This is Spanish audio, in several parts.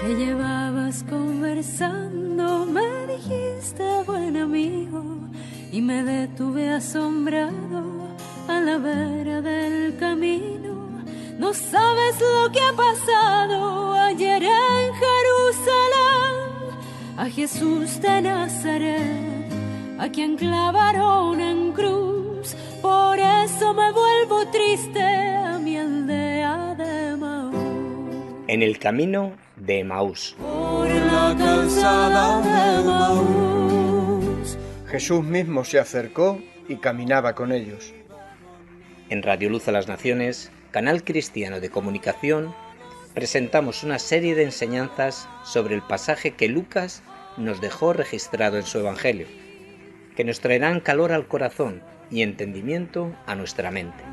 que llevabas conversando, me dijiste buen amigo y me detuve asombrado a la vera del camino. No sabes lo que ha pasado ayer en Jerusalén, a Jesús de Nazaret, a quien clavaron en cruz. Por eso me vuelvo triste a mi aldea de Emaús. En el camino de Emaús. Por la calzada de Emaús. Jesús mismo se acercó y caminaba con ellos. En Radio Luz a las Naciones, canal cristiano de comunicación, presentamos una serie de enseñanzas sobre el pasaje que Lucas nos dejó registrado en su Evangelio, que nos traerán calor al corazón y entendimiento a nuestra mente.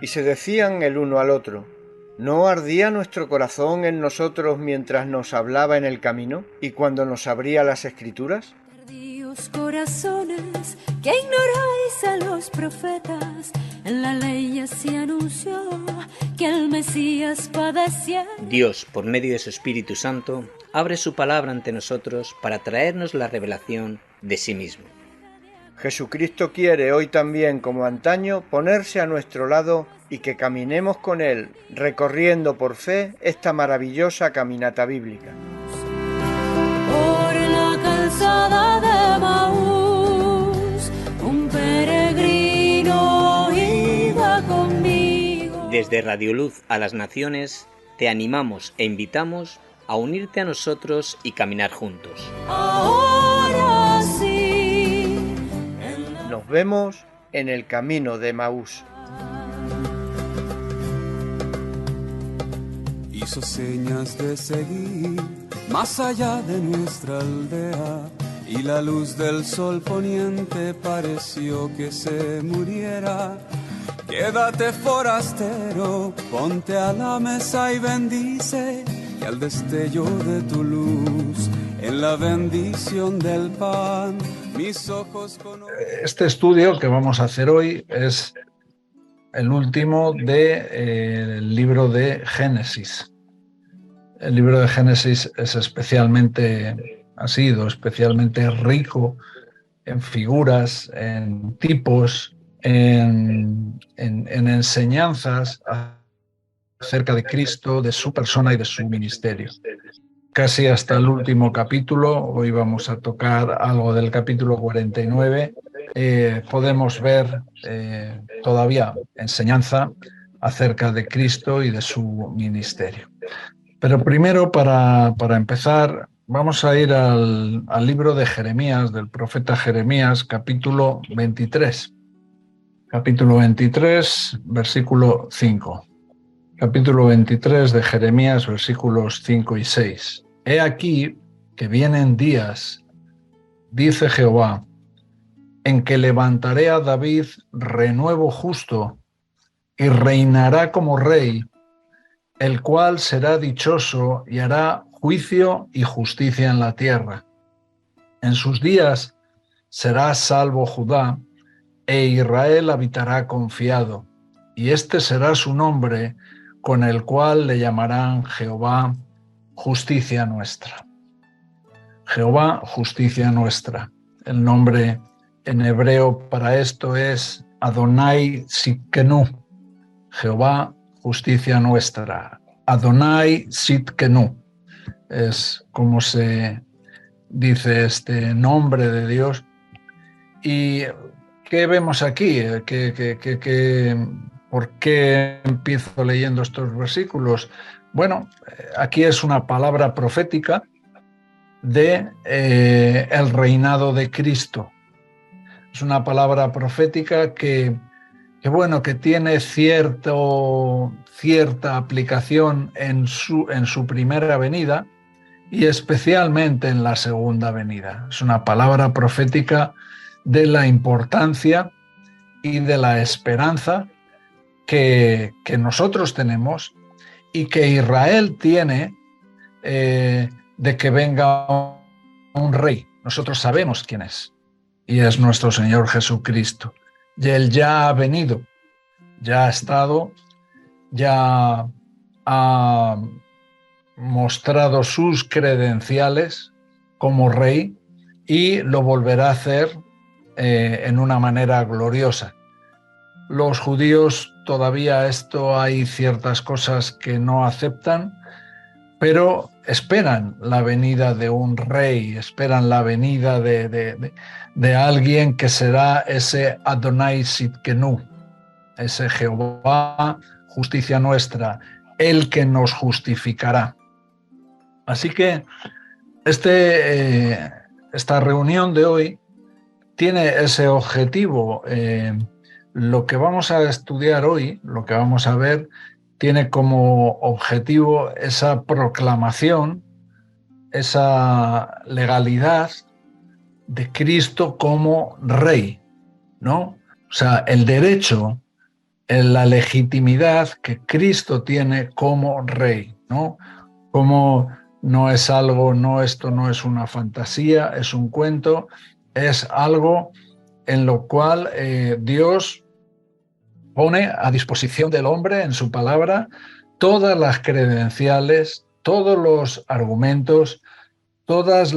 Y se decían el uno al otro: ¿no ardía nuestro corazón en nosotros mientras nos hablaba en el camino y cuando nos abría las Escrituras? Tardíos corazones que ignoráis a los profetas, en la ley ya se anunció que el Mesías padecía. Dios, por medio de su Espíritu Santo, abre su palabra ante nosotros para traernos la revelación de sí mismo. Jesucristo quiere hoy también, como antaño, ponerse a nuestro lado y que caminemos con Él, recorriendo por fe esta maravillosa caminata bíblica. Por la calzada de Emaús, un peregrino iba conmigo. Desde Radio Luz a las Naciones, te animamos e invitamos a unirte a nosotros y caminar juntos. Ahora sí. Nos vemos en el camino de Emaús. Hizo señas de seguir más allá de nuestra aldea, y la luz del sol poniente pareció que se muriera. Quédate forastero, ponte a la mesa y bendice, y al destello de tu luz, en la bendición del pan, mis ojos conocen. Este estudio que vamos a hacer hoy es el último del libro de Génesis. El libro de Génesis ha sido especialmente rico en figuras, en tipos, en enseñanzas acerca de Cristo, de su persona y de su ministerio. Casi hasta el último capítulo, hoy vamos a tocar algo del capítulo 49, podemos ver todavía enseñanza acerca de Cristo y de su ministerio. Pero primero, para empezar, vamos a ir al libro de Jeremías, del profeta Jeremías, capítulo 23. Capítulo 23, versículo 5. Capítulo 23 de Jeremías, versículos 5 y 6. He aquí que vienen días, dice Jehová, en que levantaré a David renuevo justo y reinará como rey, el cual será dichoso y hará juicio y justicia en la tierra. En sus días será salvo Judá, e Israel habitará confiado, y este será su nombre, con el cual le llamarán Jehová, justicia nuestra. Jehová, justicia nuestra. El nombre en hebreo para esto es Adonai Sidkenu. Jehová, justicia nuestra. Adonai Sidkenu. Es como se dice este nombre de Dios. ¿Y qué vemos aquí? ¿Por qué empiezo leyendo estos versículos? Bueno, aquí es una palabra profética de el reinado de Cristo. Es una palabra profética que tiene cierta aplicación en su primera venida y especialmente en la segunda venida. Es una palabra profética de la importancia y de la esperanza que nosotros tenemos y que Israel tiene de que venga un rey. Nosotros sabemos quién es, y es nuestro Señor Jesucristo. y Él ya ha venido, ya ha estado, ya ha mostrado sus credenciales como rey y lo volverá a hacer en una manera gloriosa. Los judíos todavía esto hay ciertas cosas que no aceptan, pero esperan la venida de un rey, esperan la venida de alguien que será ese Adonai Sidkenu, ese Jehová, justicia nuestra, el que nos justificará. Así que esta reunión de hoy tiene ese objetivo. Lo que vamos a estudiar hoy, lo que vamos a ver, tiene como objetivo esa proclamación, esa legalidad de Cristo como rey, ¿no? O sea, el derecho, la legitimidad que Cristo tiene como rey, ¿no? Como no es algo, esto no es una fantasía, es un cuento, es algo en lo cual Dios pone a disposición del hombre en su palabra todas las credenciales, todos los argumentos, todos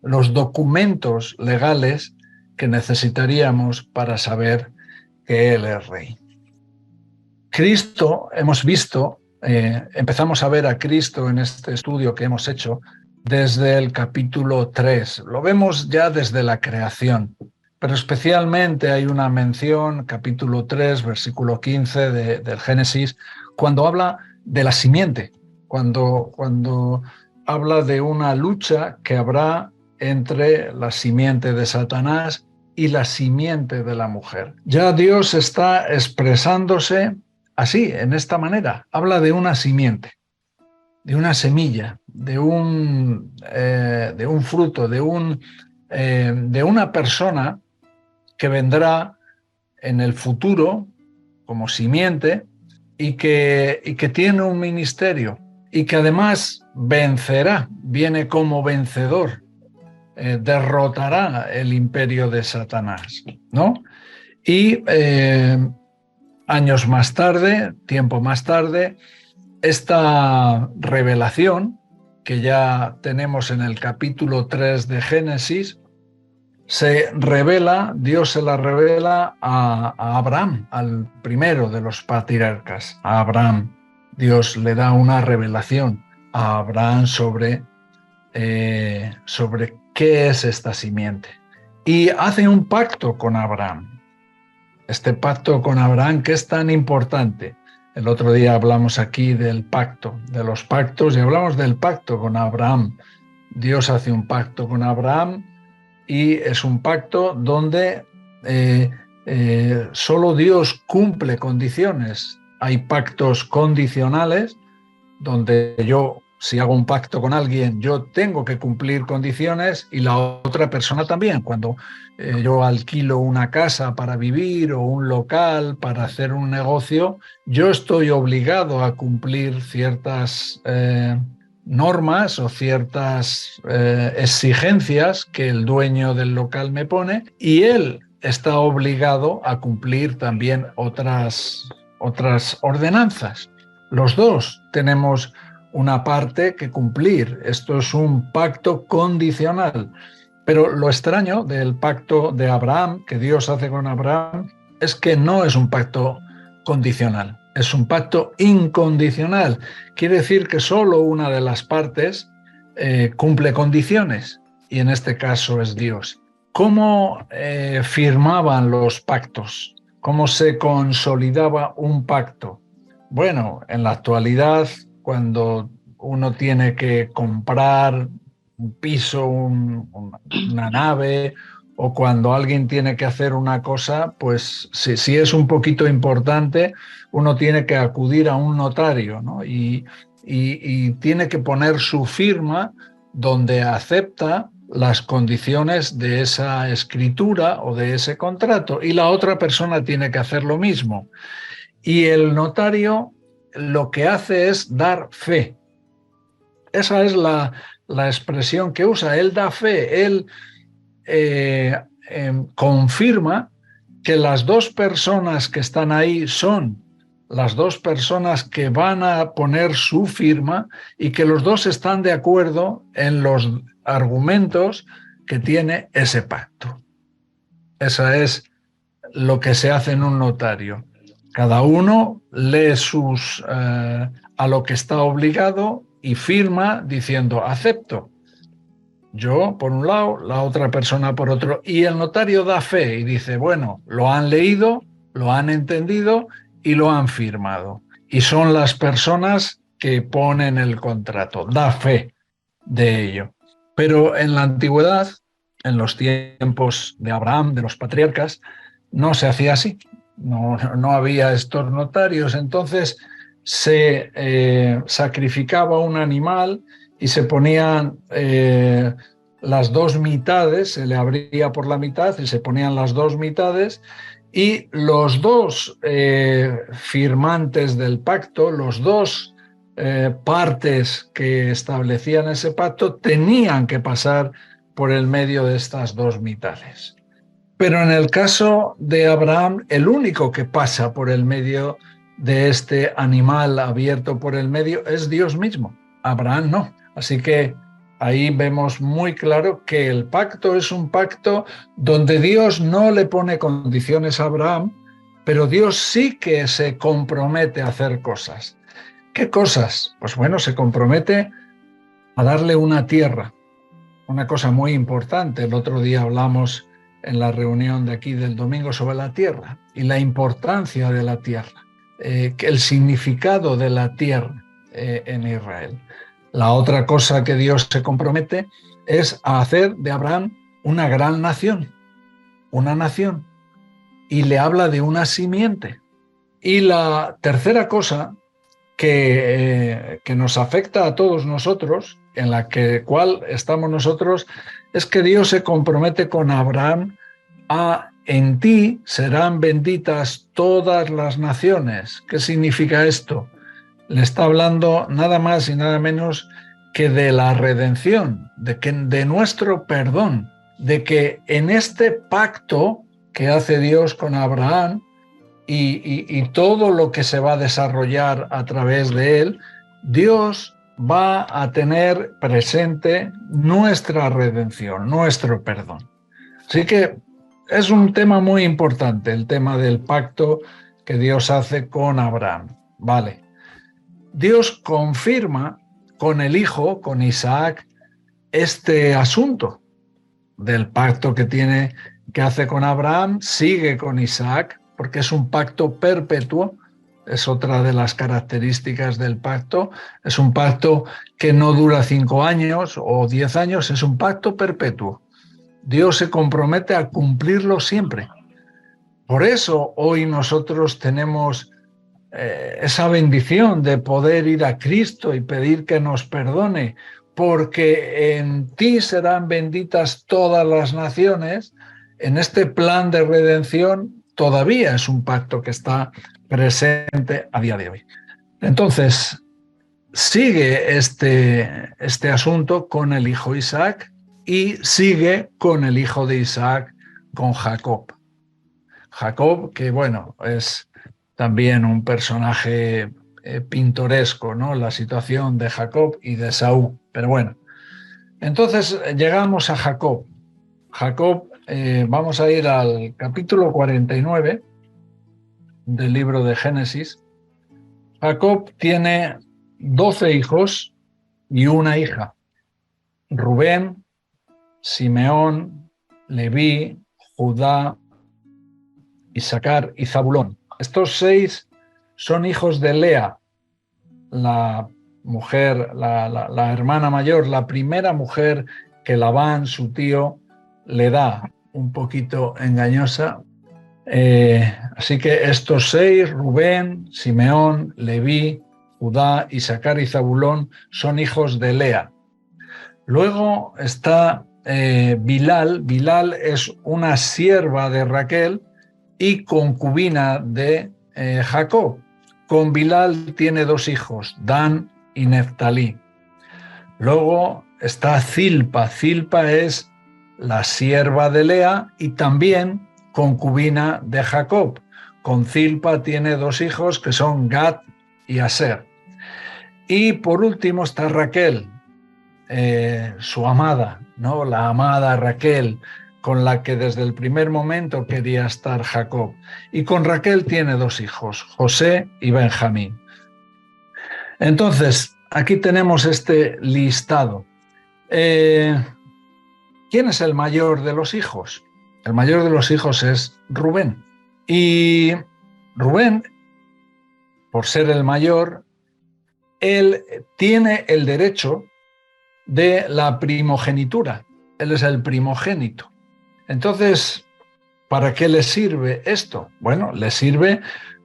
los documentos legales que necesitaríamos para saber que Él es rey. Cristo, hemos visto, empezamos a ver a Cristo en este estudio que hemos hecho desde el capítulo 3. Lo vemos ya desde la creación. Pero especialmente hay una mención, capítulo 3, versículo 15 del Génesis, cuando habla de la simiente, cuando habla de una lucha que habrá entre la simiente de Satanás y la simiente de la mujer. Ya Dios está expresándose así, en esta manera. Habla de una simiente, de una semilla, de un fruto, de una persona que vendrá en el futuro como simiente y que tiene un ministerio y que además vencerá, viene como vencedor, derrotará el imperio de Satanás, ¿no? Y años más tarde, tiempo más tarde, esta revelación que ya tenemos en el capítulo 3 de Génesis, Dios se la revela a Abraham, al primero de los patriarcas. A Abraham, Dios le da una revelación a Abraham sobre qué es esta simiente. Y hace un pacto con Abraham. Este pacto con Abraham que es tan importante. El otro día hablamos aquí del pacto, de los pactos, y hablamos del pacto con Abraham. Dios hace un pacto con Abraham, y es un pacto donde solo Dios cumple condiciones. Hay pactos condicionales donde si hago un pacto con alguien, yo tengo que cumplir condiciones y la otra persona también. Cuando yo alquilo una casa para vivir o un local para hacer un negocio, yo estoy obligado a cumplir ciertas normas o ciertas exigencias que el dueño del local me pone, y él está obligado a cumplir también otras ordenanzas. Los dos tenemos una parte que cumplir. Esto es un pacto condicional. Pero lo extraño del pacto de Abraham, que Dios hace con Abraham, es que no es un pacto condicional. Es un pacto incondicional. Quiere decir que solo una de las partes cumple condiciones, y en este caso es Dios. ¿Cómo firmaban los pactos? ¿Cómo se consolidaba un pacto? Bueno, en la actualidad, cuando uno tiene que comprar un piso, una nave, o cuando alguien tiene que hacer una cosa, pues si es un poquito importante, uno tiene que acudir a un notario, ¿no? Y tiene que poner su firma donde acepta las condiciones de esa escritura o de ese contrato, y la otra persona tiene que hacer lo mismo. Y el notario lo que hace es dar fe. Esa es la expresión que usa. Él da fe, él confirma que las dos personas que están ahí son las dos personas que van a poner su firma y que los dos están de acuerdo en los argumentos que tiene ese pacto. Esa es lo que se hace en un notario. Cada uno lee a lo que está obligado y firma diciendo acepto. Yo por un lado, la otra persona por otro. Y el notario da fe y dice, bueno, lo han leído, lo han entendido y lo han firmado. Y son las personas que ponen el contrato, da fe de ello. Pero en la antigüedad, en los tiempos de Abraham, de los patriarcas, no se hacía así. No había estos notarios. Entonces se sacrificaba un animal y se ponían las dos mitades, se le abría por la mitad y se ponían las dos mitades, y los dos firmantes del pacto, los dos partes que establecían ese pacto, tenían que pasar por el medio de estas dos mitades. Pero en el caso de Abraham, el único que pasa por el medio de este animal abierto por el medio es Dios mismo. Abraham no. Así que ahí vemos muy claro que el pacto es un pacto donde Dios no le pone condiciones a Abraham, pero Dios sí que se compromete a hacer cosas. ¿Qué cosas? Pues bueno, se compromete a darle una tierra, una cosa muy importante. El otro día hablamos en la reunión de aquí del domingo sobre la tierra y la importancia de la tierra, el significado de la tierra en Israel. La otra cosa que Dios se compromete es a hacer de Abraham una gran nación, y le habla de una simiente. Y la tercera cosa que nos afecta a todos nosotros, en la cual estamos nosotros, es que Dios se compromete con Abraham en ti serán benditas todas las naciones. ¿Qué significa esto? Le está hablando nada más y nada menos que de la redención, de nuestro perdón, de que en este pacto que hace Dios con Abraham y todo lo que se va a desarrollar a través de él, Dios va a tener presente nuestra redención, nuestro perdón. Así que es un tema muy importante, el tema del pacto que Dios hace con Abraham. Vale. Dios confirma con el hijo, con Isaac, este asunto del pacto que hace con Abraham, sigue con Isaac, porque es un pacto perpetuo, es otra de las características del pacto, es un pacto que no dura 5 años o 10 años, es un pacto perpetuo. Dios se compromete a cumplirlo siempre. Por eso hoy nosotros tenemos esa bendición de poder ir a Cristo y pedir que nos perdone, porque en ti serán benditas todas las naciones. En este plan de redención todavía es un pacto que está presente a día de hoy. Entonces, sigue este asunto con el hijo Isaac y sigue con el hijo de Isaac, con Jacob. Jacob, que bueno, es también un personaje pintoresco, ¿no? La situación de Jacob y de Esaú. Pero bueno, entonces llegamos a Jacob. Jacob, vamos a ir al capítulo 49 del libro de Génesis. Jacob tiene 12 hijos y una hija. Rubén, Simeón, Leví, Judá, Isaacar y Zabulón. Estos 6 son hijos de Lea, la mujer, la hermana mayor, la primera mujer que Labán, su tío, le da, un poquito engañosa. Así que estos 6, Rubén, Simeón, Leví, Judá, Isaacar y Zabulón, son hijos de Lea. Luego está Bilal. Bilal es una sierva de Raquel y concubina de Jacob. Con Bilal tiene 2 hijos, Dan y Neftalí. Luego está Zilpa. Zilpa es la sierva de Lea y también concubina de Jacob. Con Zilpa tiene 2 hijos que son Gad y Aser. Y por último está Raquel, su amada, ¿no? La amada Raquel, con la que desde el primer momento quería estar Jacob. Y con Raquel tiene 2 hijos, José y Benjamín. Entonces, aquí tenemos este listado. ¿Quién es el mayor de los hijos? El mayor de los hijos es Rubén. Y Rubén, por ser el mayor, él tiene el derecho de la primogenitura. Él es el primogénito. Entonces, ¿para qué le sirve esto? Bueno, le sirve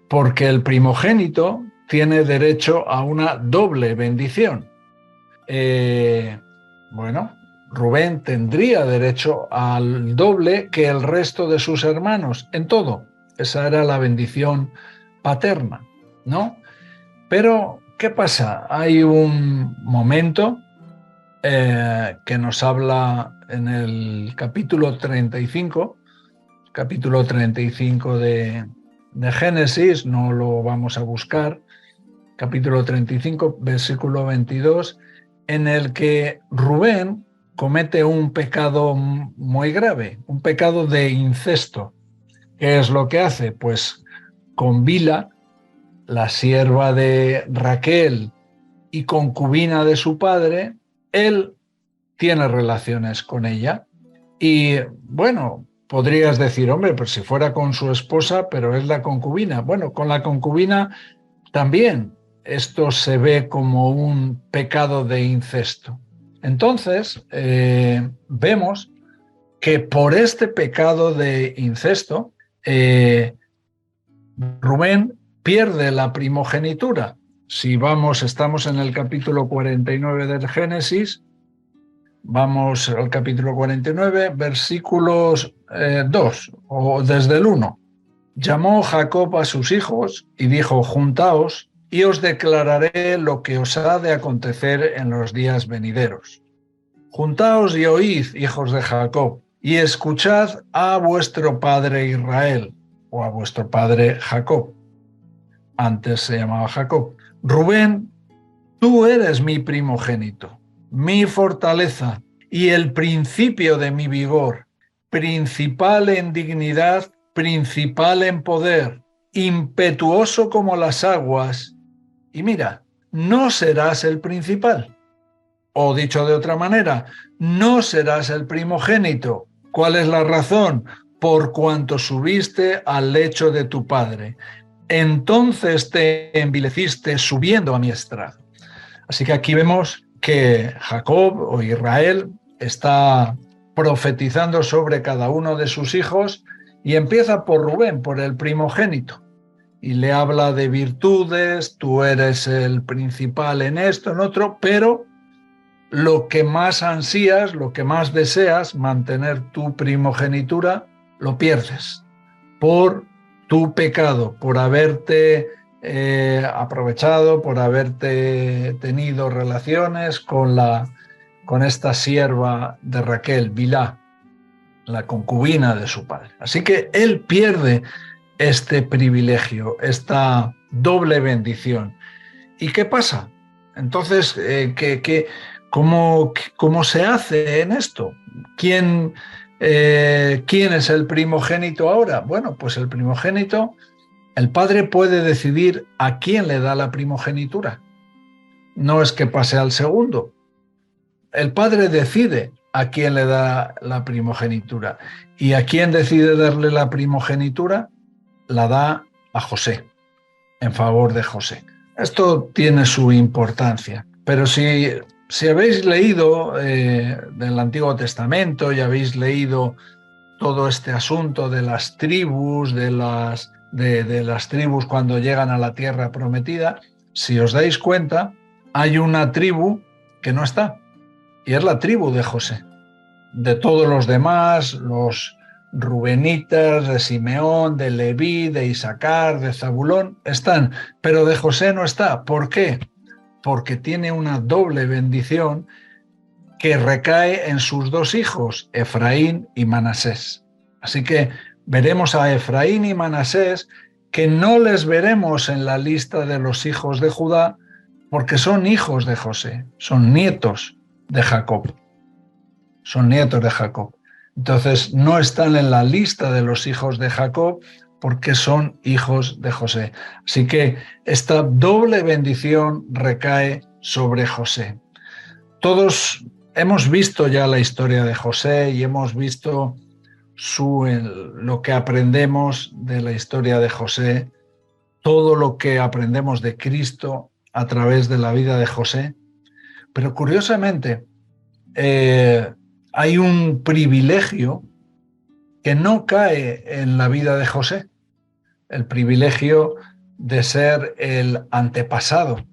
porque el primogénito tiene derecho a una doble bendición. Rubén tendría derecho al doble que el resto de sus hermanos en todo. Esa era la bendición paterna, ¿no? Pero, ¿qué pasa? Hay un momento que nos habla en el capítulo 35 de Génesis, no lo vamos a buscar, capítulo 35, versículo 22, en el que Rubén comete un pecado muy grave, un pecado de incesto. ¿Qué es lo que hace? Pues con Bilha, la sierva de Raquel y concubina de su padre, él tiene relaciones con ella. Y bueno, podrías decir, hombre, pues si fuera con su esposa, pero es la concubina. Bueno, con la concubina también esto se ve como un pecado de incesto. Entonces, vemos que por este pecado de incesto, Rubén pierde la primogenitura. Si estamos en el capítulo 49 del Génesis, vamos al capítulo 49, versículos 2, o desde el 1. Llamó Jacob a sus hijos y dijo, juntaos y os declararé lo que os ha de acontecer en los días venideros. Juntaos y oíd, hijos de Jacob, y escuchad a vuestro padre Israel, o a vuestro padre Jacob. Antes se llamaba Jacob. Rubén, tú eres mi primogénito, mi fortaleza y el principio de mi vigor, principal en dignidad, principal en poder, impetuoso como las aguas. Y mira, no serás el principal. O dicho de otra manera, no serás el primogénito. ¿Cuál es la razón? Por cuanto subiste al lecho de tu padre. Entonces te envileciste subiendo a mi estrado. Así que aquí vemos que Jacob o Israel está profetizando sobre cada uno de sus hijos y empieza por Rubén, por el primogénito. Y le habla de virtudes, tú eres el principal en esto, en otro, pero lo que más ansías, lo que más deseas, mantener tu primogenitura, lo pierdes por tu pecado, por haberte aprovechado, por haberte tenido relaciones con esta sierva de Raquel, Bilha, la concubina de su padre. Así que él pierde este privilegio, esta doble bendición. ¿Y qué pasa? Entonces, ¿cómo se hace en esto? ¿Quién es el primogénito ahora? Bueno, pues el primogénito, el padre puede decidir a quién le da la primogenitura. No es que pase al segundo. El padre decide a quién le da la primogenitura. ¿Y a quién decide darle la primogenitura? La da a José, en favor de José. Esto tiene su importancia, pero si habéis leído del Antiguo Testamento y habéis leído todo este asunto de las tribus, de las tribus cuando llegan a la tierra prometida, si os dais cuenta, hay una tribu que no está, y es la tribu de José. De todos los demás, los rubenitas, de Simeón, de Leví, de Isaacar, de Zabulón, están, pero de José no está. ¿Por qué? Porque tiene una doble bendición que recae en sus dos hijos, Efraín y Manasés. Así que veremos a Efraín y Manasés, que no les veremos en la lista de los hijos de Judá, porque son hijos de José, son nietos de Jacob. Son nietos de Jacob. Entonces no están en la lista de los hijos de Jacob porque son hijos de José. Así que esta doble bendición recae sobre José. Todos hemos visto ya la historia de José y hemos visto lo que aprendemos de la historia de José, todo lo que aprendemos de Cristo a través de la vida de José. Pero curiosamente, hay un privilegio que no cae en la vida de José, el privilegio de ser el antepasado,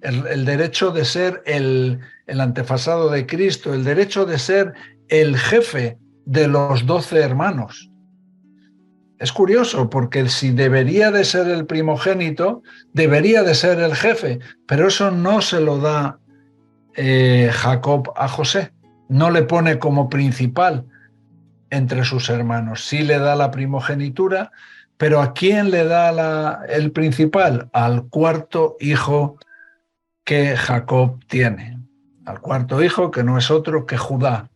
el derecho de ser el antepasado de Cristo, el derecho de ser el jefe de los 12 hermanos. Es curioso porque si debería de ser el primogénito, debería de ser el jefe, pero eso no se lo da Jacob a José, no le pone como principal entre sus hermanos. Sí le da la primogenitura, pero ¿a quién le da el principal? Al cuarto hijo que Jacob tiene, al cuarto hijo que no es otro que Judá.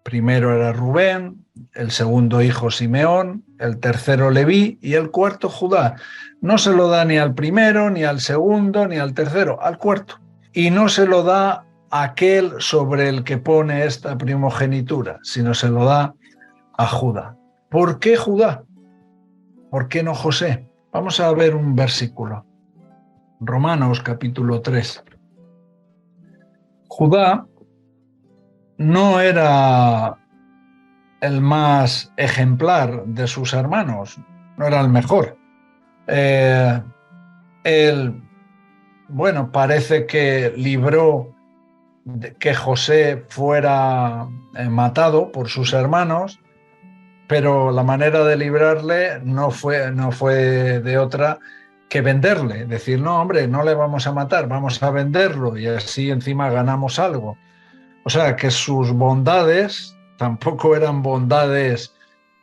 Primero era Rubén, el segundo hijo Simeón, el tercero Leví y el cuarto Judá. No se lo da ni al primero, ni al segundo, ni al tercero, al cuarto. Y no se lo da a aquel sobre el que pone esta primogenitura, sino se lo da a Judá. ¿Por qué Judá? ¿Por qué no José? Vamos a ver un versículo. Romanos capítulo 3. Judá no era el más ejemplar de sus hermanos, no era el mejor. Él, parece que libró de que José fuera matado por sus hermanos, pero la manera de librarle no fue de otra que venderle, decir, no, hombre, no le vamos a matar, vamos a venderlo y así encima ganamos algo. O sea, que sus bondades tampoco eran bondades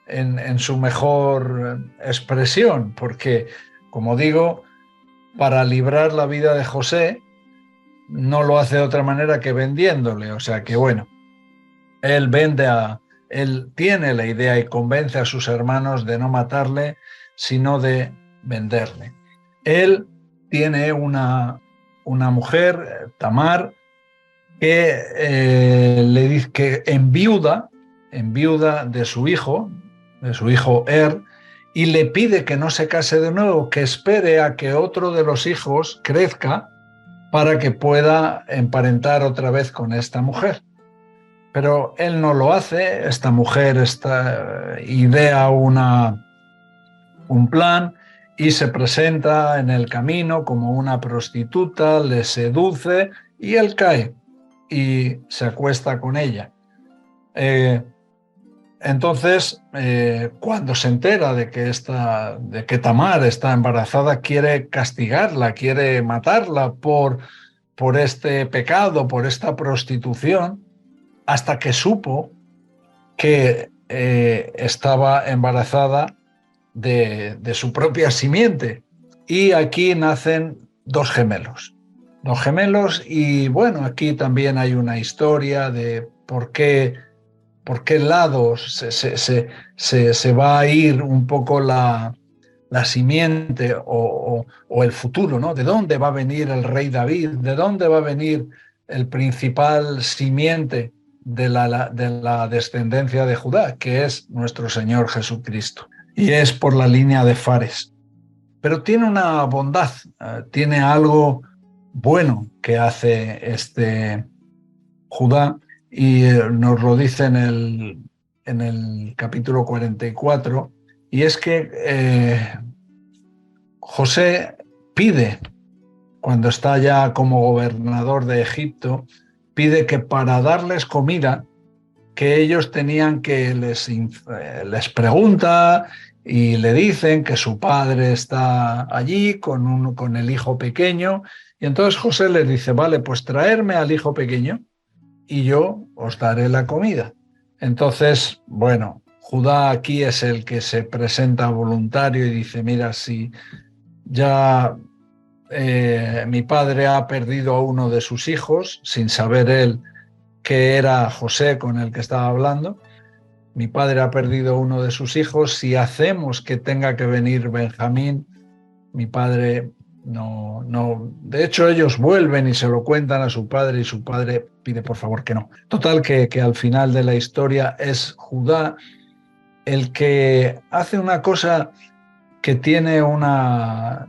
en su mejor expresión, porque, como digo, para librar la vida de José no lo hace de otra manera que vendiéndole. O sea que, él tiene la idea y convence a sus hermanos de no matarle, sino de venderle. Él tiene una mujer, Tamar, que le dice que enviuda de su hijo y le pide que no se case de nuevo, que espere a que otro de los hijos crezca para que pueda emparentar otra vez con esta mujer. Pero él no lo hace, esta mujer idea un plan y se presenta en el camino como una prostituta, le seduce y él cae y se acuesta con ella. Entonces, cuando se entera de que Tamar está embarazada, quiere castigarla, quiere matarla por este pecado, por esta prostitución, hasta que supo que estaba embarazada de su propia simiente. Y aquí nacen dos gemelos y aquí también hay una historia de por qué lado se va a ir un poco la simiente o el futuro, ¿no? ¿De dónde va a venir el rey David? ¿De dónde va a venir el principal simiente de la descendencia de Judá, que es nuestro Señor Jesucristo? Y es por la línea de Fares. Pero tiene una bondad, tiene algo bueno que hace este Judá, y nos lo dice en el capítulo 44, y es que José pide, cuando está ya como gobernador de Egipto, pide que para darles comida, que ellos tenían que les pregunta y le dicen que su padre está allí con el hijo pequeño, y entonces José les dice, vale, pues traerme al hijo pequeño y yo os daré la comida. Entonces, bueno, Judá aquí es el que se presenta voluntario y dice, mira, si ya mi padre ha perdido a uno de sus hijos, sin saber él que era José con el que estaba hablando, mi padre ha perdido a uno de sus hijos, si hacemos que tenga que venir Benjamín, mi padre no. De hecho, ellos vuelven y se lo cuentan a su padre y su padre pide por favor que no. Total, que al final de la historia es Judá el que hace una cosa que tiene una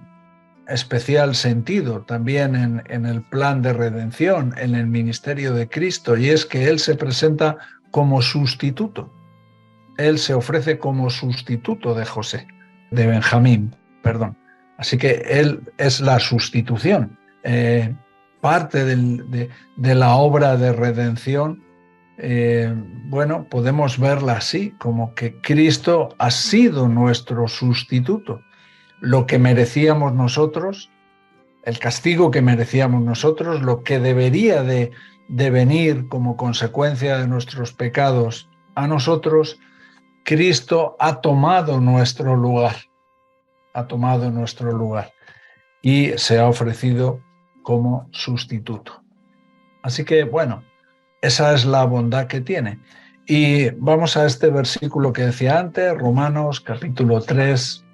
especial sentido también en el plan de redención, en el ministerio de Cristo, y es que él se presenta como sustituto. Él se ofrece como sustituto de José, de Benjamín, perdón. Así que él es la sustitución, parte de la obra de redención. Bueno, podemos verla así, como que Cristo ha sido nuestro sustituto. Lo que merecíamos nosotros, el castigo que merecíamos nosotros, lo que debería de venir como consecuencia de nuestros pecados a nosotros, Cristo ha tomado nuestro lugar, y se ha ofrecido como sustituto. Así que, bueno, esa es la bondad que tiene. Y vamos a este versículo que decía antes, Romanos capítulo 3,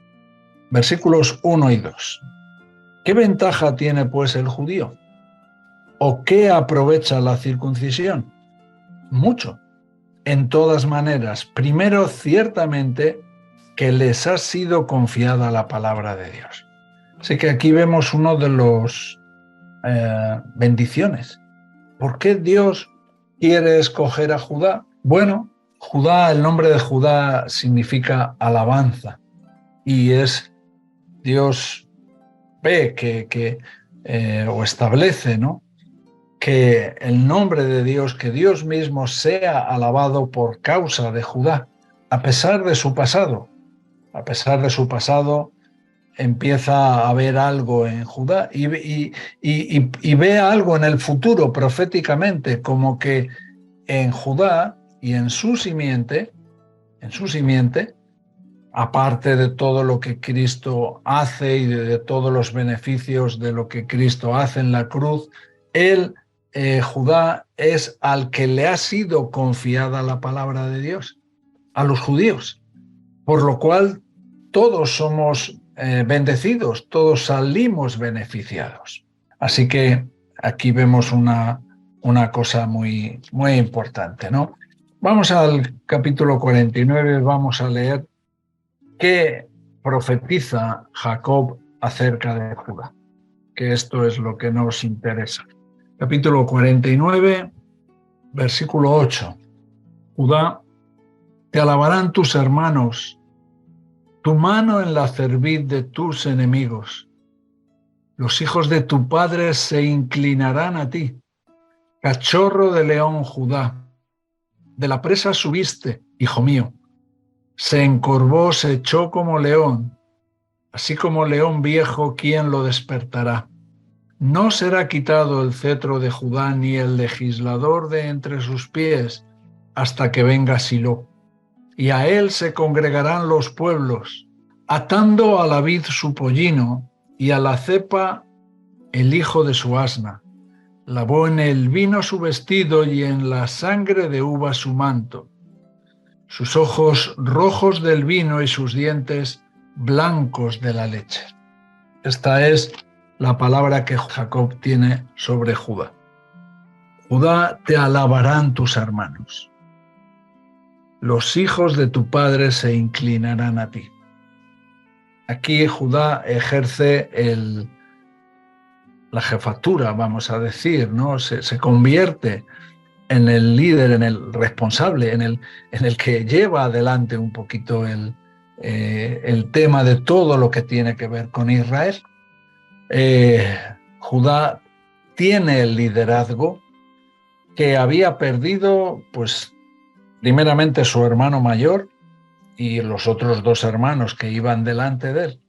versículos 1 y 2. ¿Qué ventaja tiene pues el judío? ¿O qué aprovecha la circuncisión? Mucho. En todas maneras, primero, ciertamente, que les ha sido confiada la palabra de Dios. Así que aquí vemos uno de los bendiciones. ¿Por qué Dios quiere escoger a Judá? Bueno, Judá, el nombre de Judá significa alabanza, y es Dios ve o establece, ¿no?, que el nombre de Dios, que Dios mismo sea alabado por causa de Judá, a pesar de su pasado. A pesar de su pasado, empieza a ver algo en Judá y ve algo en el futuro proféticamente, como que en Judá y en su simiente, aparte de todo lo que Cristo hace y de todos los beneficios de lo que Cristo hace en la cruz, Judá es al que le ha sido confiada la palabra de Dios, a los judíos, por lo cual todos somos bendecidos, todos salimos beneficiados. Así que aquí vemos una cosa muy, muy importante, ¿no? Vamos al capítulo 49, vamos a leer qué profetiza Jacob acerca de Judá, que esto es lo que nos interesa. Capítulo 49, versículo 8. Judá, te alabarán tus hermanos, tu mano en la cerviz de tus enemigos. Los hijos de tu padre se inclinarán a ti. Cachorro de león, Judá, de la presa subiste, hijo mío. Se encorvó, se echó como león, así como león viejo, ¿quién lo despertará? No será quitado el cetro de Judá, ni el legislador de entre sus pies, hasta que venga Silo. Y a él se congregarán los pueblos, atando a la vid su pollino, y a la cepa el hijo de su asna. Lavó en el vino su vestido, y en la sangre de uva su manto. Sus ojos rojos del vino y sus dientes blancos de la leche. Esta es la palabra que Jacob tiene sobre Judá. Judá, te alabarán tus hermanos. Los hijos de tu padre se inclinarán a ti. Aquí Judá ejerce la jefatura, vamos a decir, ¿no? Se convierte en el líder, en el responsable, en el que lleva adelante un poquito el tema de todo lo que tiene que ver con Israel. Judá tiene el liderazgo que había perdido, pues, primeramente su hermano mayor y los otros dos hermanos que iban delante de él.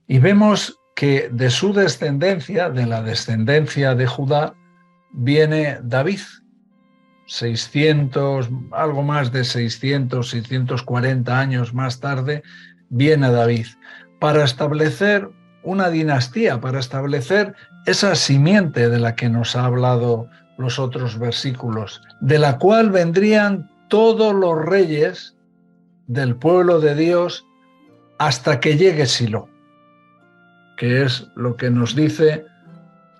Y vemos que de su descendencia, de la descendencia de Judá, viene David. 600, algo más de 600, 640 años más tarde, viene David para establecer una dinastía, para establecer esa simiente de la que nos ha hablado los otros versículos, de la cual vendrían todos los reyes del pueblo de Dios hasta que llegue Silo, que es lo que nos dice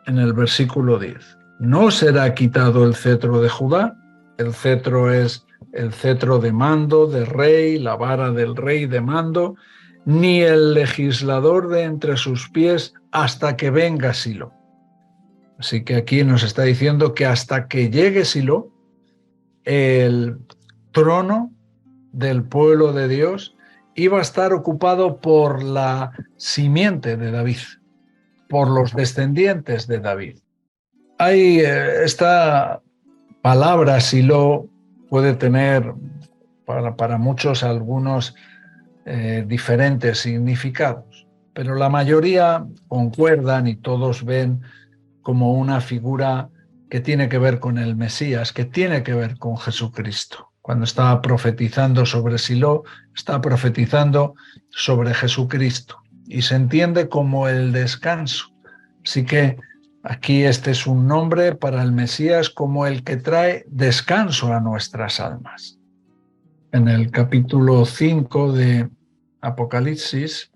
en el versículo 10. No será quitado el cetro de Judá, el cetro es el cetro de mando, de rey, la vara del rey de mando, ni el legislador de entre sus pies hasta que venga Silo. Así que aquí nos está diciendo que hasta que llegue Silo, el trono del pueblo de Dios iba a estar ocupado por la simiente de David, por los descendientes de David. Hay esta palabra Silo puede tener para muchos algunos diferentes significados, pero la mayoría concuerdan y todos ven como una figura que tiene que ver con el Mesías, que tiene que ver con Jesucristo. Cuando está profetizando sobre Silo, está profetizando sobre Jesucristo y se entiende como el descanso. Así que aquí este es un nombre para el Mesías como el que trae descanso a nuestras almas. En el capítulo 5 de Apocalipsis,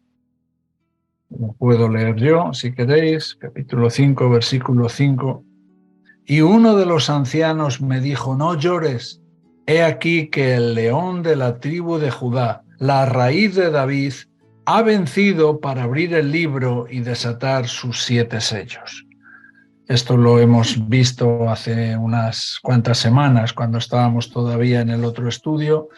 lo puedo leer yo si queréis, capítulo 5, versículo 5. Y uno de los ancianos me dijo: no llores, he aquí que el león de la tribu de Judá, la raíz de David, ha vencido para abrir el libro y desatar sus 7 sellos. Esto lo hemos visto hace unas cuantas semanas, cuando estábamos todavía en el otro estudio,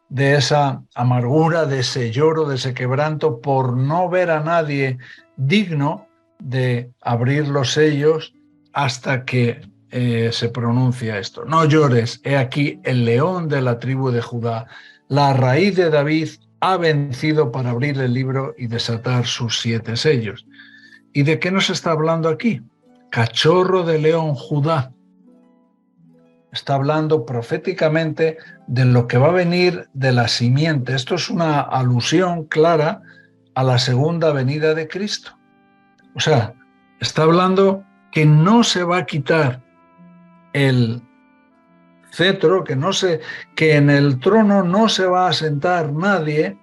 de esa amargura, de ese lloro, de ese quebranto por no ver a nadie digno de abrir los sellos hasta que se pronuncia esto. No llores, he aquí el león de la tribu de Judá, la raíz de David, ha vencido para abrir el libro y desatar sus 7 sellos. ¿Y de qué nos está hablando aquí? Cachorro de león Judá. Está hablando proféticamente de lo que va a venir de la simiente. Esto es una alusión clara a la segunda venida de Cristo. O sea, está hablando que no se va a quitar el cetro, que en el trono no se va a sentar nadie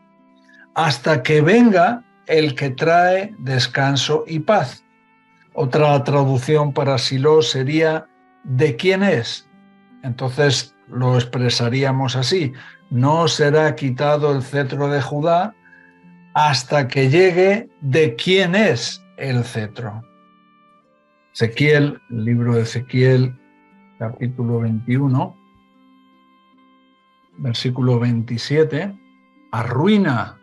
hasta que venga el que trae descanso y paz. Otra traducción para Silo sería ¿de quién es? Entonces lo expresaríamos así: no será quitado el cetro de Judá hasta que llegue de quién es el cetro. Ezequiel, el libro de Ezequiel, capítulo 21, versículo 27, arruina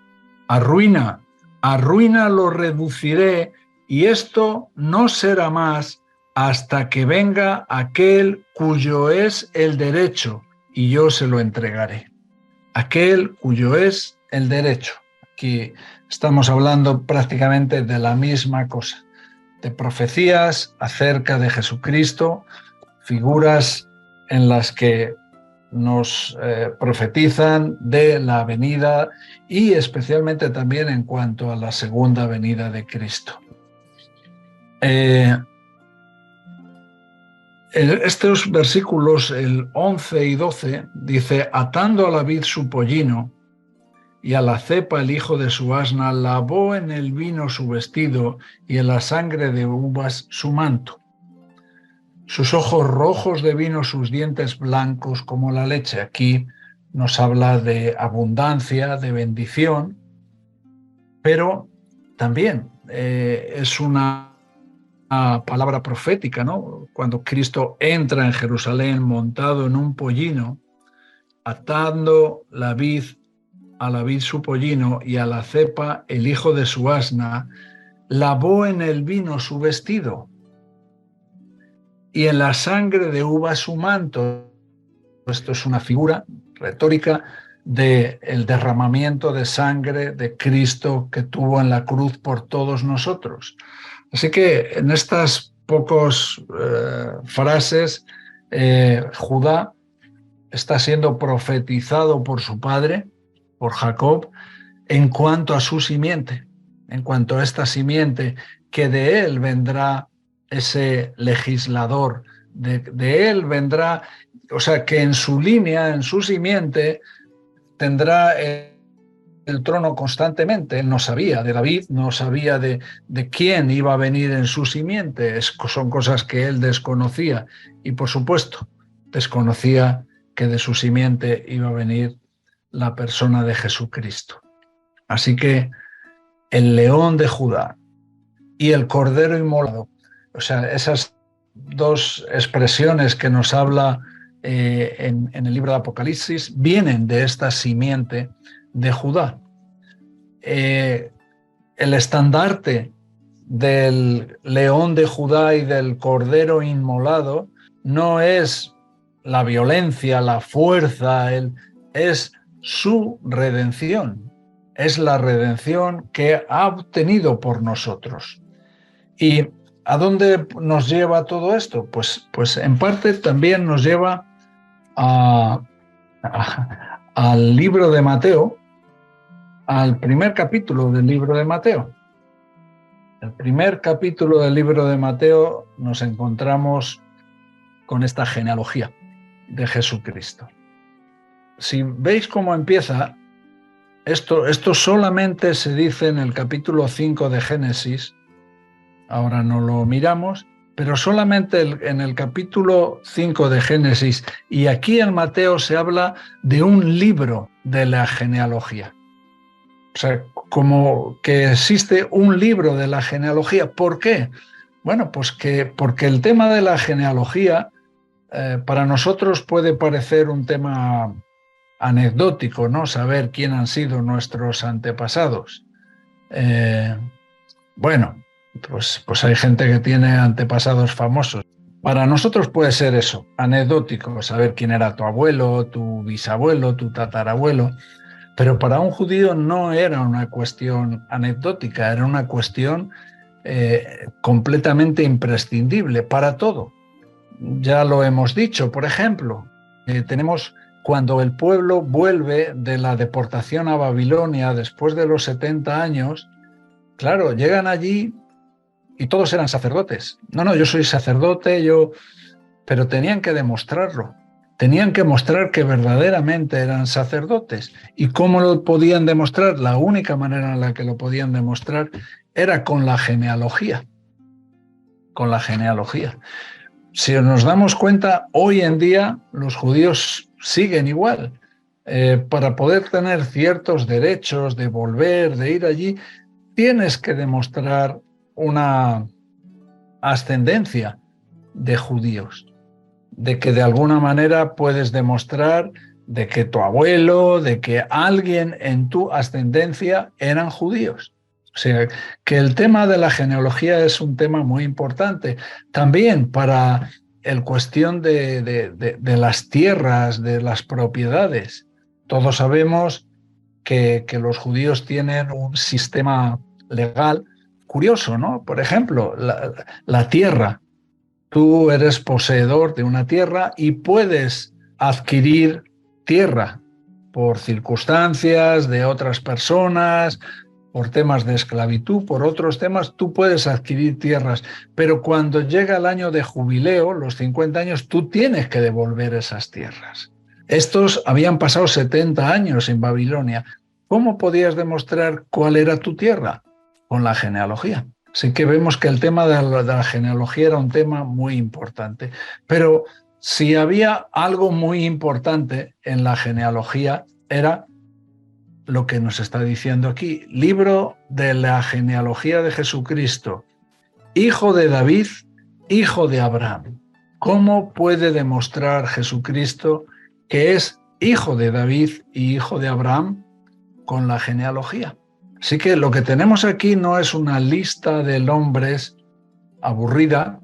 lo reduciré, y esto no será más hasta que venga aquel cuyo es el derecho, y yo se lo entregaré. Aquel cuyo es el derecho. Aquí estamos hablando prácticamente de la misma cosa, de profecías acerca de Jesucristo, figuras en las que nos profetizan de la venida y especialmente también en cuanto a la segunda venida de Cristo. Estos versículos, el 11 y 12, dice: atando a la vid su pollino y a la cepa el hijo de su asna, lavó en el vino su vestido y en la sangre de uvas su manto. Sus ojos rojos de vino, sus dientes blancos como la leche. Aquí nos habla de abundancia, de bendición, pero también es una palabra profética, ¿no? Cuando Cristo entra en Jerusalén montado en un pollino, atando la vid a la vid su pollino y a la cepa el hijo de su asna, lavó en el vino su vestido y en la sangre de uva su manto. Esto es una figura retórica del derramamiento de sangre de Cristo que tuvo en la cruz por todos nosotros. Así que en estas pocas frases, Judá está siendo profetizado por su padre, por Jacob, en cuanto a su simiente, en cuanto a esta simiente, que de él vendrá ese legislador, de él vendrá, o sea, que en su línea, en su simiente, tendrá el trono constantemente. Él no sabía de David, no sabía de quién iba a venir en su simiente. Son cosas que él desconocía. Y por supuesto, desconocía que de su simiente iba a venir la persona de Jesucristo. Así que el león de Judá y el cordero inmolado, o sea, esas dos expresiones que nos habla en el libro de Apocalipsis, vienen de esta simiente de Judá. El estandarte del león de Judá y del cordero inmolado no es la violencia, la fuerza, es su redención. Es la redención que ha obtenido por nosotros. ¿Y a dónde nos lleva todo esto? Pues en parte también nos lleva al libro de Mateo, al primer capítulo del libro de Mateo. El primer capítulo del libro de Mateo nos encontramos con esta genealogía de Jesucristo. Si veis cómo empieza, esto solamente se dice en el capítulo 5 de Génesis, ahora no lo miramos, pero solamente en el capítulo 5 de Génesis, y aquí en Mateo se habla de un libro de la genealogía. O sea, como que existe un libro de la genealogía. ¿Por qué? Bueno, pues porque el tema de la genealogía para nosotros puede parecer un tema anecdótico, ¿no? Saber quién han sido nuestros antepasados. Bueno, pues hay gente que tiene antepasados famosos. Para nosotros puede ser eso, anecdótico, saber quién era tu abuelo, tu bisabuelo, tu tatarabuelo. Pero para un judío no era una cuestión anecdótica, era una cuestión completamente imprescindible para todo. Ya lo hemos dicho, por ejemplo, tenemos cuando el pueblo vuelve de la deportación a Babilonia después de los 70 años, claro, llegan allí y todos eran sacerdotes. No, yo soy sacerdote, pero tenían que demostrarlo. Tenían que mostrar que verdaderamente eran sacerdotes. ¿Y cómo lo podían demostrar? La única manera en la que lo podían demostrar era con la genealogía. Con la genealogía. Si nos damos cuenta, hoy en día los judíos siguen igual. Para poder tener ciertos derechos de volver, de ir allí, tienes que demostrar una ascendencia de judíos, de que de alguna manera puedes demostrar de que tu abuelo, de que alguien en tu ascendencia eran judíos. O sea, que el tema de la genealogía es un tema muy importante. También para el cuestión de las tierras, de las propiedades. Todos sabemos que los judíos tienen un sistema legal curioso, ¿no? Por ejemplo, la tierra. Tú eres poseedor de una tierra y puedes adquirir tierra por circunstancias de otras personas, por temas de esclavitud, por otros temas, tú puedes adquirir tierras, pero cuando llega el año de jubileo, los 50 años, tú tienes que devolver esas tierras. Estos habían pasado 70 años en Babilonia. ¿Cómo podías demostrar cuál era tu tierra? Con la genealogía. Así que vemos que el tema de la genealogía era un tema muy importante. Pero si había algo muy importante en la genealogía, era lo que nos está diciendo aquí. Libro de la genealogía de Jesucristo, hijo de David, hijo de Abraham. ¿Cómo puede demostrar Jesucristo que es hijo de David y hijo de Abraham? Con la genealogía. Así que lo que tenemos aquí no es una lista de nombres aburrida,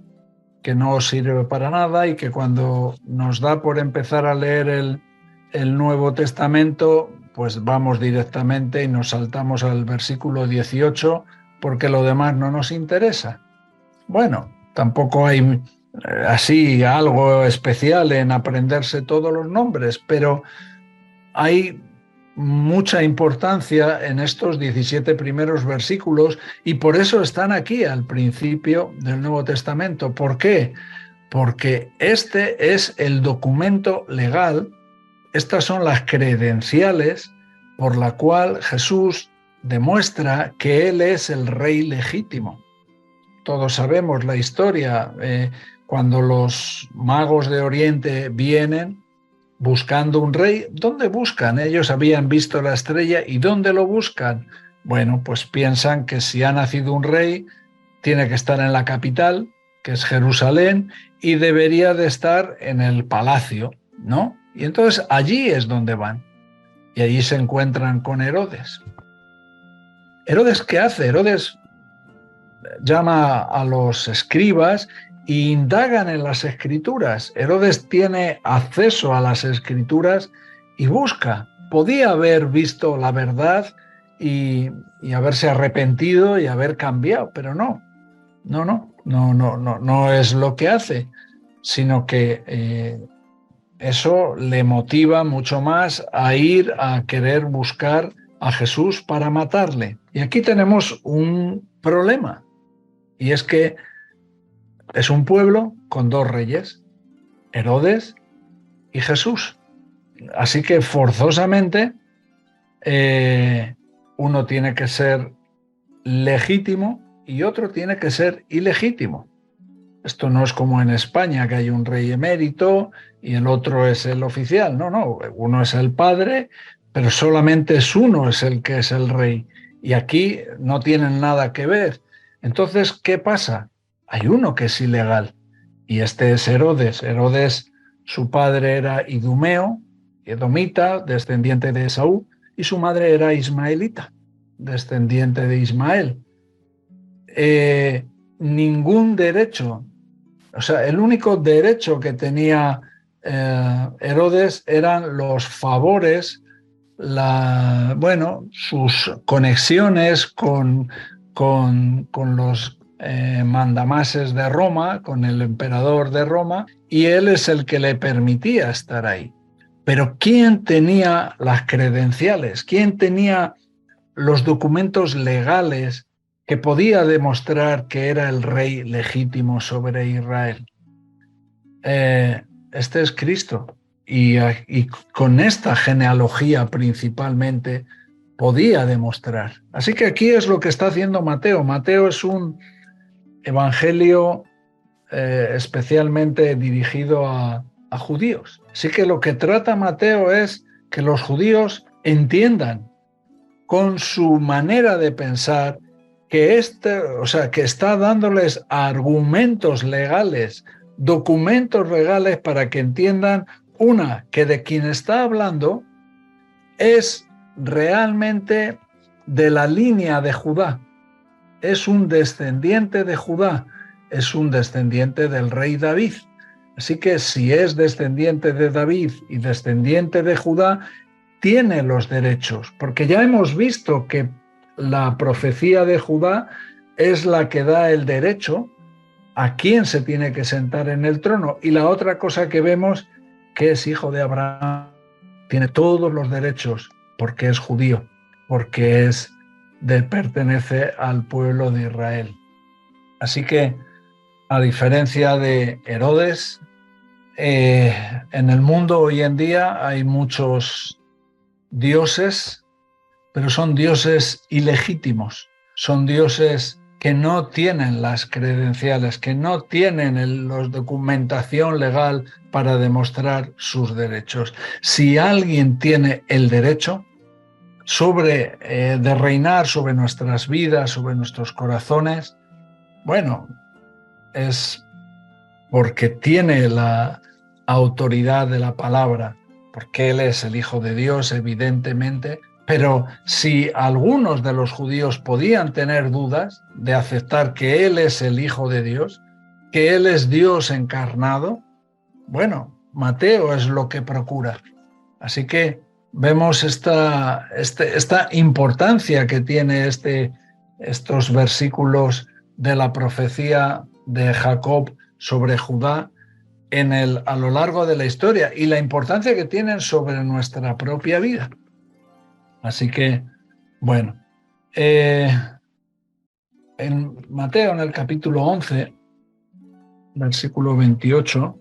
que no sirve para nada y que cuando nos da por empezar a leer el Nuevo Testamento, pues vamos directamente y nos saltamos al versículo 18 porque lo demás no nos interesa. Bueno, tampoco hay así algo especial en aprenderse todos los nombres, pero hay mucha importancia en estos 17 primeros versículos y por eso están aquí al principio del Nuevo Testamento. ¿Por qué? Porque este es el documento legal, estas son las credenciales por la cual Jesús demuestra que Él es el Rey legítimo. Todos sabemos la historia, cuando los magos de Oriente vienen buscando un rey, ¿dónde buscan? Ellos habían visto la estrella y ¿dónde lo buscan? Bueno, pues piensan que si ha nacido un rey, tiene que estar en la capital, que es Jerusalén, y debería de estar en el palacio, ¿no? Y entonces allí es donde van. Y allí se encuentran con Herodes. ¿Herodes qué hace? Herodes llama a los escribas e indagan en las escrituras. Herodes tiene acceso a las escrituras y busca. Podía haber visto la verdad y haberse arrepentido y haber cambiado, pero no es lo que hace, sino que eso le motiva mucho más a ir a querer buscar a Jesús para matarle. Y aquí tenemos un problema, y es que es un pueblo con dos reyes, Herodes y Jesús. Así que forzosamente uno tiene que ser legítimo y otro tiene que ser ilegítimo. Esto no es como en España, que hay un rey emérito y el otro es el oficial. No, uno es el padre, pero solamente es uno es el que es el rey. Y aquí no tienen nada que ver. Entonces, ¿qué pasa? Hay uno que es ilegal, y este es Herodes. Herodes, su padre era idumeo, edomita, descendiente de Esaú, y su madre era ismaelita, descendiente de Ismael. Ningún derecho, o sea, el único derecho que tenía Herodes eran los favores, sus conexiones con los mandamases de Roma, con el emperador de Roma, y él es el que le permitía estar ahí. Pero ¿quién tenía las credenciales? ¿Quién tenía los documentos legales que podía demostrar que era el rey legítimo sobre Israel? Este es Cristo. Y con esta genealogía principalmente podía demostrar. Así que aquí es lo que está haciendo Mateo. Mateo es un evangelio especialmente dirigido a judíos. Así que lo que trata Mateo es que los judíos entiendan con su manera de pensar que que está dándoles argumentos legales, documentos legales para que entiendan, que de quien está hablando es realmente de la línea de Judá, es un descendiente de Judá, es un descendiente del rey David. Así que si es descendiente de David y descendiente de Judá, tiene los derechos, porque ya hemos visto que la profecía de Judá es la que da el derecho a quién se tiene que sentar en el trono. Y la otra cosa que vemos, que es hijo de Abraham, tiene todos los derechos porque es judío, porque pertenece al pueblo de Israel. Así que, a diferencia de Herodes, en el mundo hoy en día hay muchos dioses, pero son dioses ilegítimos, son dioses que no tienen las credenciales, que no tienen la documentación legal para demostrar sus derechos. Si alguien tiene el derecho de reinar sobre nuestras vidas, sobre nuestros corazones, bueno, es porque tiene la autoridad de la palabra, porque Él es el Hijo de Dios, evidentemente. Pero si algunos de los judíos podían tener dudas de aceptar que Él es el Hijo de Dios, que Él es Dios encarnado, bueno, Mateo es lo que procura. Así que vemos esta importancia que tiene estos versículos de la profecía de Jacob sobre Judá a lo largo de la historia y la importancia que tienen sobre nuestra propia vida. Así que, bueno, en Mateo, en el capítulo 11, versículo 28,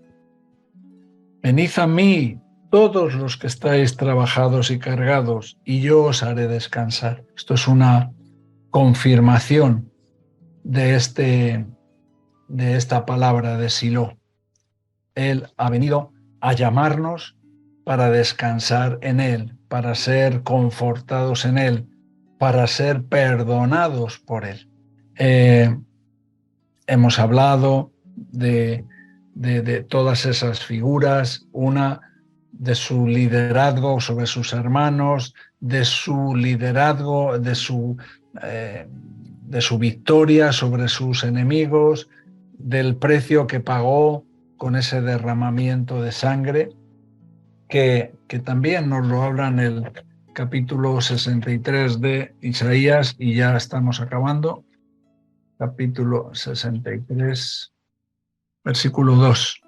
venid a mí todos los que estáis trabajados y cargados, y yo os haré descansar. Esto es una confirmación de esta palabra de Silo. Él ha venido a llamarnos para descansar en Él, para ser confortados en Él, para ser perdonados por Él. Hemos hablado de todas esas figuras, una de su liderazgo sobre sus hermanos, de su liderazgo, de su victoria sobre sus enemigos, del precio que pagó con ese derramamiento de sangre, que también nos lo habla en el capítulo 63 de Isaías, y ya estamos acabando. Capítulo 63, versículo 2.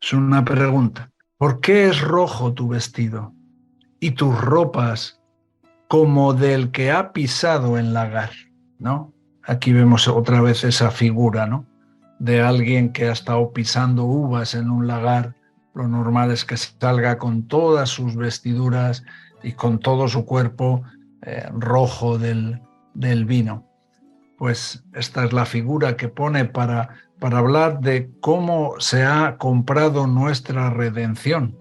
Es una pregunta. ¿Por qué es rojo tu vestido y tus ropas como del que ha pisado en lagar? ¿No? Aquí vemos otra vez esa figura, ¿no?, de alguien que ha estado pisando uvas en un lagar. Lo normal es que salga con todas sus vestiduras y con todo su cuerpo rojo del vino. Pues esta es la figura que pone para hablar de cómo se ha comprado nuestra redención,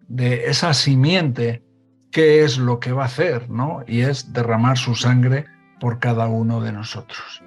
de esa simiente, qué es lo que va a hacer, ¿no? Y es derramar su sangre por cada uno de nosotros.